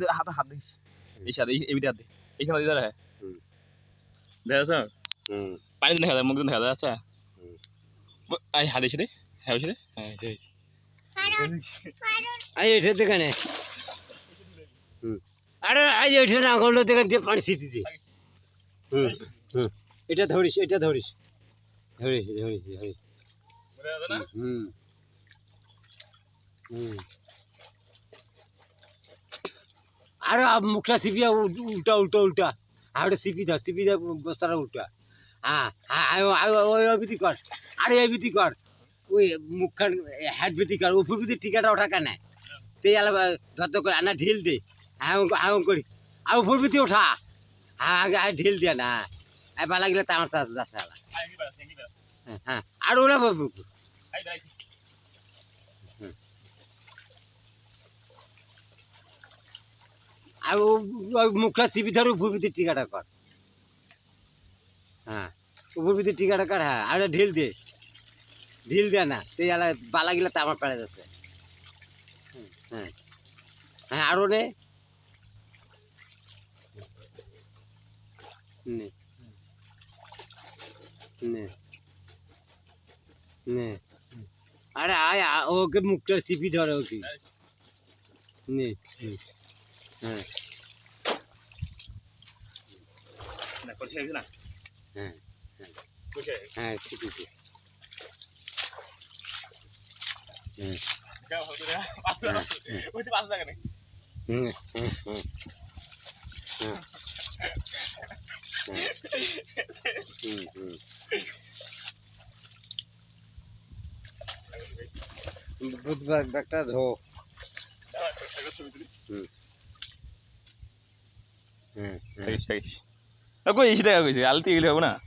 হাত হাত দিস এই সাথে এই ভিতরে হাত দে এইখানে দিতে রাখে দেখা যাচ্ছে পানি দেখা যায় মুখ দেখা যায় আচ্ছা আই হাত এসে রে হ্যাঁ এসে রে হ্যাঁ এসে আই এটা দেখানে আরে আজ এটা না করলো দেখেন দিয়ে পানি ছিটি দে এটা ধরিস ধরিস আরে মুখটা সিপিয়া উল্টা আর সিপি ধর বস্তাটা উল্টা হ্যাঁ ওই বিধি কর আরে এই বিধি কর ওই মুখখান হ্যাট বিধি কর উপর বিধি টিকাটা ওঠা কেন তেই আলাদা ধর করে আনা ঢিল দে হ্যাঁ করি আর উপর বিধি ওঠা হ্যাঁ ঢিল দিয়ে না এবার লাগলে তো আমার যাচ্ছে হ্যাঁ আর ওরা আর মুখটা চিপি ধরে উপর ভিতরে টিকাটা কর হ্যাঁ উপর ভিতরে টিকাটা কর হ্যাঁ আর ঢিল দে না তুই বালা গেলে তো আমার পেড়ে যাচ্ছে হ্যাঁ হ্যাঁ আরো নে আরে আয় ওকে মুখটা চিপি ধরে ওকে নে হ্যাঁ হ্যাঁ হ্যাঁ চিপি ব্যাগটা ধো কই এসে দেখা কইছে আলতি গেলে হবে না